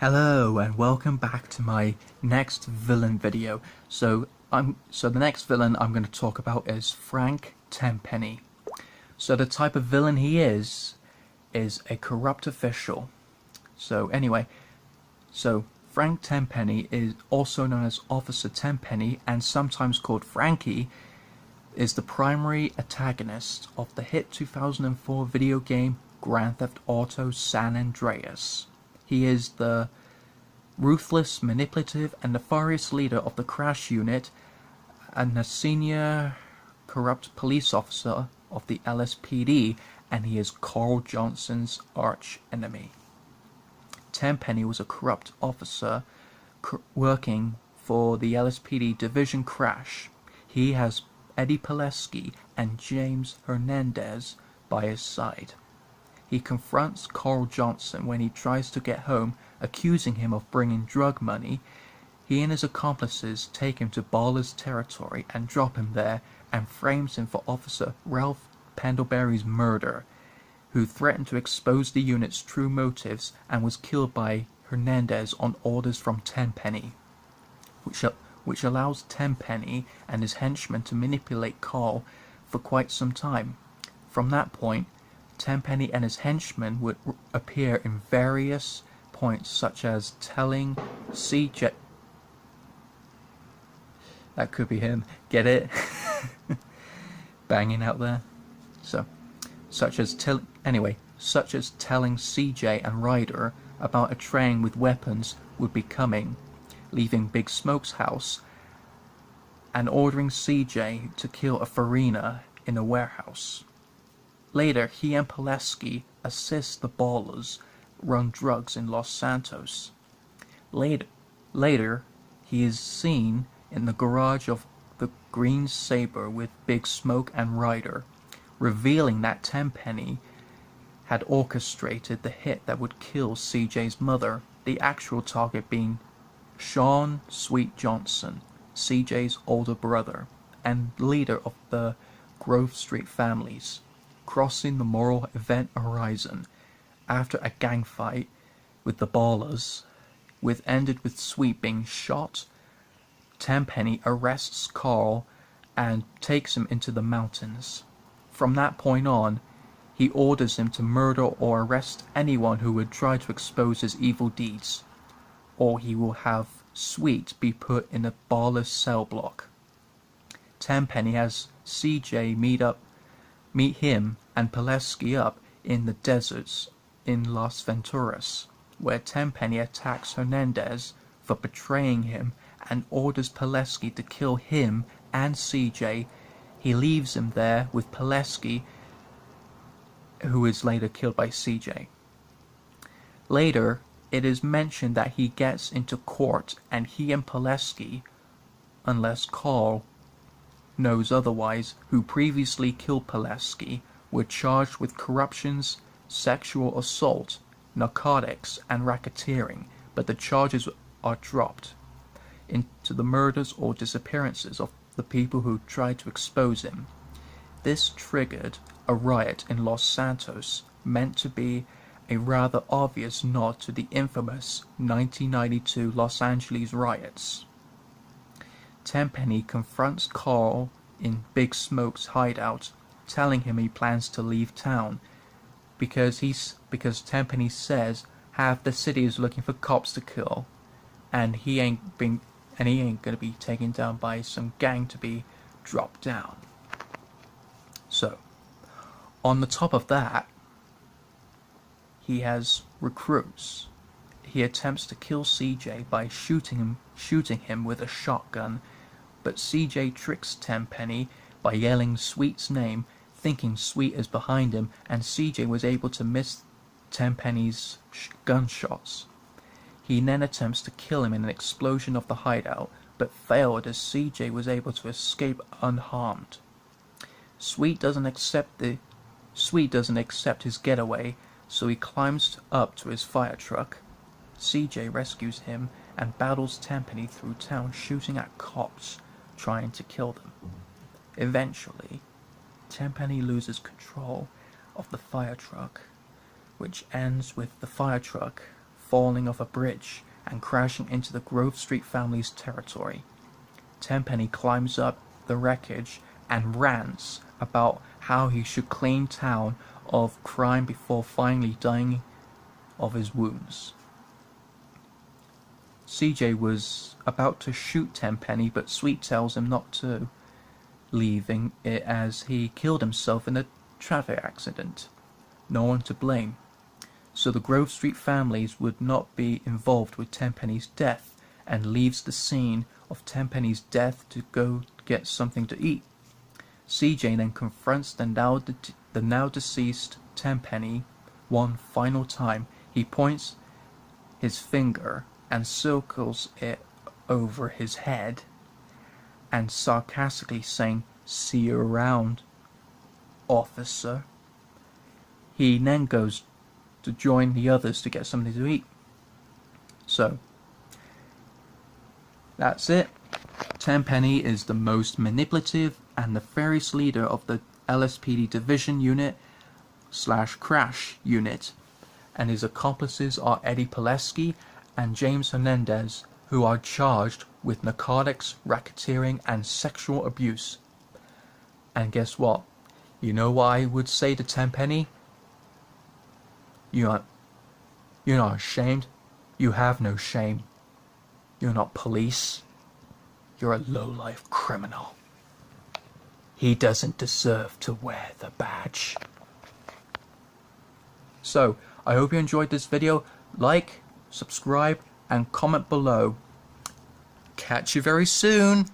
Hello and welcome back to my next villain video. So the next villain I'm going to talk about is Frank Tenpenny. So the type of villain he is a corrupt official. So Frank Tenpenny, is also known as Officer Tenpenny and sometimes called Frankie, is the primary antagonist of the hit 2004 video game Grand Theft Auto San Andreas. He is the ruthless, manipulative, and nefarious leader of the Crash Unit and a senior corrupt police officer of the LSPD, and he is Carl Johnson's arch enemy. Tenpenny was a corrupt officer working for the LSPD Division Crash. He has Eddie Pileski and James Hernandez by his side. He confronts Carl Johnson when he tries to get home, accusing him of bringing drug money. He and his accomplices take him to Baller's territory and drop him there, and frames him for Officer Ralph Pendlebury's murder, who threatened to expose the unit's true motives and was killed by Hernandez on orders from Tenpenny, which allows Tenpenny and his henchmen to manipulate Carl for quite some time. From that point, Tenpenny and his henchmen would appear in various points, such as telling CJ... That could be him. Get it? Banging out there. Such as telling CJ and Ryder about a train with weapons would be coming, leaving Big Smoke's house, and ordering CJ to kill a Farina in a warehouse. Later, he and Pileski assist the Ballers run drugs in Los Santos. Later, he is seen in the garage of the Green Sabre with Big Smoke and Ryder, revealing that Tenpenny had orchestrated the hit that would kill CJ's mother, the actual target being Sean Sweet Johnson, CJ's older brother, and leader of the Grove Street families. Crossing the moral event horizon after a gang fight with the Ballers, ended with Sweet being shot, Tenpenny arrests Carl and takes him into the mountains. From that point on, he orders him to murder or arrest anyone who would try to expose his evil deeds, or he will have Sweet be put in a Baller's cell block. Tenpenny has CJ meet him and Pileski up in the deserts in Las Venturas, where Tenpenny attacks Hernandez for betraying him and orders Pileski to kill him and CJ. He leaves him there with Pileski, who is later killed by CJ. Later, it is mentioned that he gets into court and he and Pileski, unless Carl knows otherwise, who previously killed Pileski, were charged with corruptions, sexual assault, narcotics, and racketeering, but the charges are dropped into the murders or disappearances of the people who tried to expose him. This triggered a riot in Los Santos, meant to be a rather obvious nod to the infamous 1992 Los Angeles riots. Tenpenny confronts Carl in Big Smoke's hideout, telling him he plans to leave town because Tenpenny says half the city is looking for cops to kill, and he ain't gonna be taken down by some gang to be dropped down. So, on the top of that, he has recruits. He attempts to kill CJ by shooting him with a shotgun, but CJ tricks Tenpenny by yelling Sweet's name, thinking Sweet is behind him, and CJ was able to miss Tenpenny's gunshots. He then attempts to kill him in an explosion of the hideout, but failed as CJ was able to escape unharmed. Sweet doesn't accept his getaway, so he climbs up to his fire truck. CJ rescues him and battles Tenpenny through town, shooting at cops trying to kill them. Eventually, Tenpenny loses control of the fire truck, which ends with the fire truck falling off a bridge and crashing into the Grove Street family's territory. Tenpenny climbs up the wreckage and rants about how he should clean town of crime before finally dying of his wounds. CJ was about to shoot Tenpenny, but Sweet tells him not to, leaving it as he killed himself in a traffic accident. No one to blame. So the Grove Street families would not be involved with Tenpenny's death, and leaves the scene of Tenpenny's death to go get something to eat. CJ then confronts the now deceased Tenpenny one final time. He points his finger and circles it over his head, and sarcastically saying, "See you around, officer." He then goes to join the others to get something to eat. So, that's it. Tenpenny is the most manipulative and nefarious leader of the LSPD Division Unit / Crash Unit, and his accomplices are Eddie Pileski and James Hernandez, who are charged with narcotics, racketeering, and sexual abuse. And guess what? You know what I would say to Tenpenny? You're not ashamed. You have no shame. You're not police. You're a low-life criminal. He doesn't deserve to wear the badge. So, I hope you enjoyed this video. Like, subscribe, and comment below. Catch you very soon.